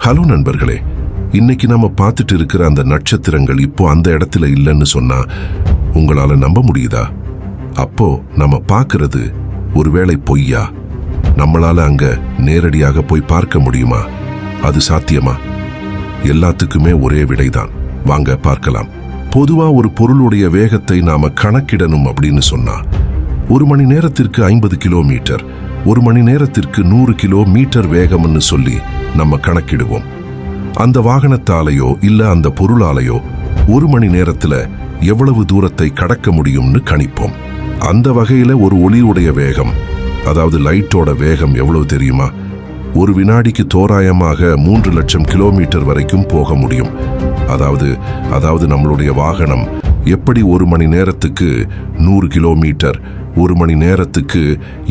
Hello நண்பர்களே, இன்னைக்கு நம்ம பார்த்துட்டு இருக்கிற அந்த நட்சத்திரங்கள் இப்போ அந்த இடத்துல இல்லைன்னு சொன்னா உங்களால நம்ப முடியுதா? அப்போ நம்ம பார்க்கிறது ஒருவேளை பொய்யா? நம்மளால அங்க நேரடியாக போய் பார்க்க முடியுமா? அது சாத்தியமா? எல்லாத்துக்குமே ஒரே விடைதான். வாங்க பார்க்கலாம். பொதுவா ஒரு பொருளுடைய வேகத்தை நாம கணக்கிடணும் அப்படின்னு சொன்னா 1 மணி நேரத்திற்கு 50 கிலோமீட்டர், 1 மணி நேரத்திற்கு 100 கிலோமீட்டர் வேகம்னு சொல்லி நம்ம கணக்கிடுவோம். அந்த வாகனத்தாலேயோ இல்ல அந்த பொருளாலேயோ 1 மணி நேரத்துல எவ்வளவு தூரத்தை கடக்க முடியும்னு கணிப்போம். அந்த வகையில ஒரு ஒளியுடைய வேகம், அதாவது லைட்டோட வேகம் எவ்வளவு தெரியுமா? ஒரு வினாடிக்கு தோராயமாக 3 லட்சம் கிலோமீட்டர் வரைக்கும் போக முடியும். அதாவது நம்மளுடைய வாகனம் எப்படி 1 மணி நேரத்துக்கு 100 கிலோமீட்டர், 1 மணி நேரத்துக்கு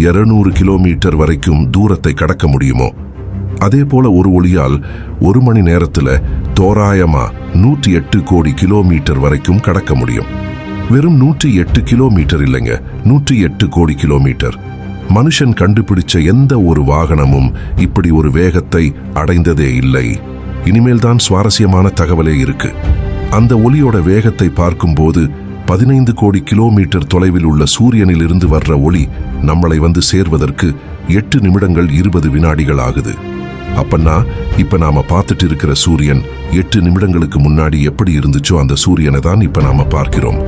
200 கிலோமீட்டர் வரைக்கும் தூரத்தை கடக்க முடியுமோ, அதே போல ஒரு ஒளியால் 1 மணி நேரத்துல தோராயமா 108 கோடி கிலோமீட்டர் வரைக்கும் கடக்க முடியும். வெறும் 108 கிலோமீட்டர் இல்லைங்க, 108 கோடி கிலோமீட்டர். மனுஷன் கண்டுபிடிச்ச எந்த ஒரு வாகனமும் இப்படி ஒரு வேகத்தை அடைந்ததே இல்லை. இனிமேல் தான் சுவாரஸ்யமான தகவலே இருக்கு. அந்த ஒளியோட வேகத்தை பார்க்கும்போது 15 கோடி கிலோமீட்டர் தொலைவில் உள்ள சூரியனில் இருந்து வர்ற ஒளி நம்மளை வந்து சேர்வதற்கு 8 நிமிடங்கள் 20 வினாடிகள் ஆகுது. அப்பன்னா இப்ப நாம பார்த்துட்டு இருக்கிற சூரியன் 8 நிமிடங்களுக்கு முன்னாடி எப்படி இருந்துச்சோ அந்த சூரியனை தான் இப்ப நாம பார்க்கிறோம்.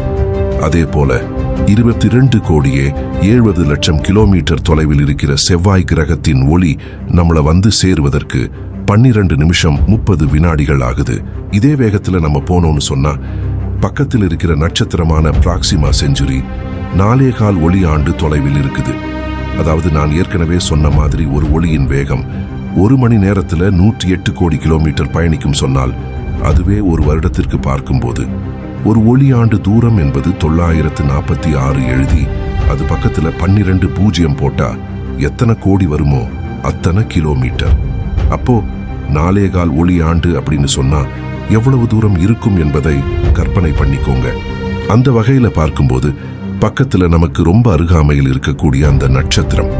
அதே போல 22 கோடியே 70 லட்சம் கிலோமீட்டர் தொலைவில் இருக்கிற செவ்வாய் கிரகத்தின் ஒளி நம்மளை வந்து சேருவதற்கு 12 நிமிஷம் 30 வினாடிகள் ஆகுது. இதே வேகத்துல நம்ம போனோம்னு சொன்னா பக்கத்தில் இருக்கிற நட்சத்திரமான பிராக்சிமா செஞ்சுரி 4.25 ஒளி ஆண்டு தொலைவில் இருக்குது. அதாவது நான் ஏற்கனவே சொன்ன மாதிரி ஒரு ஒளியின் வேகம் 1 மணி நேரத்துல 108 கோடி கிலோமீட்டர் பயணிக்கும் சொன்னால் அதுவே ஒரு வருடத்திற்கு பார்க்கும்போது ஒரு ஒளி ஆண்டு தூரம் என்பது 946 எழுதி அது பக்கத்துல 12 பூஜ்ஜியம் போட்டா எத்தனை கோடி வருமோ அத்தனை கிலோமீட்டர். அப்போ 4.25 ஒளி ஆண்டு அப்படின்னு சொன்னா எவ்வளவு தூரம் இருக்கும் என்பதை கற்பனை பண்ணிக்கோங்க. அந்த வகையில பார்க்கும்போது பக்கத்துல நமக்கு ரொம்ப அருகாமையில் இருக்கக்கூடிய அந்த நட்சத்திரம்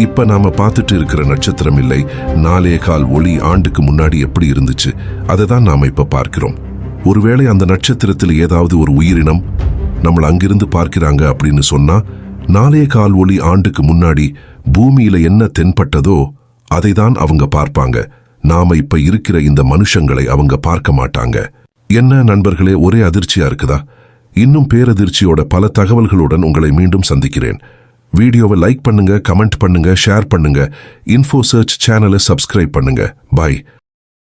இப்ப நாம பார்த்துட்டு இருக்கிற நட்சத்திரம் இல்லை. 4.25 ஒளி ஆண்டுக்கு முன்னாடி எப்படி இருந்துச்சு அதை தான் நாம இப்ப பார்க்கிறோம். ஒருவேளை அந்த நட்சத்திரத்தில் ஏதாவது ஒரு உயிரினம் நம்மள அங்கிருந்து பார்க்கிறாங்க அப்படின்னு சொன்னா 4.25 ஒளி ஆண்டுக்கு முன்னாடி பூமியில என்ன தென்பட்டதோ அதை தான் அவங்க பார்ப்பாங்க. நாம இப்ப இருக்கிற இந்த மனுஷங்களை அவங்க பார்க்க மாட்டாங்க. என்ன நண்பர்களே, ஒரே அதிர்ச்சியா இருக்குதா? இன்னும் பேரதிர்ச்சியோட பல தகவல்களுடன் உங்களை மீண்டும் சந்திக்கிறேன். வீடியோவை லைக் பண்ணுங்க, கமெண்ட் பண்ணுங்க, ஷேர் பண்ணுங்க. இன்ஃபோ சர்ச் சேனலை சப்ஸ்கிரைப் பண்ணுங்க. பாய்.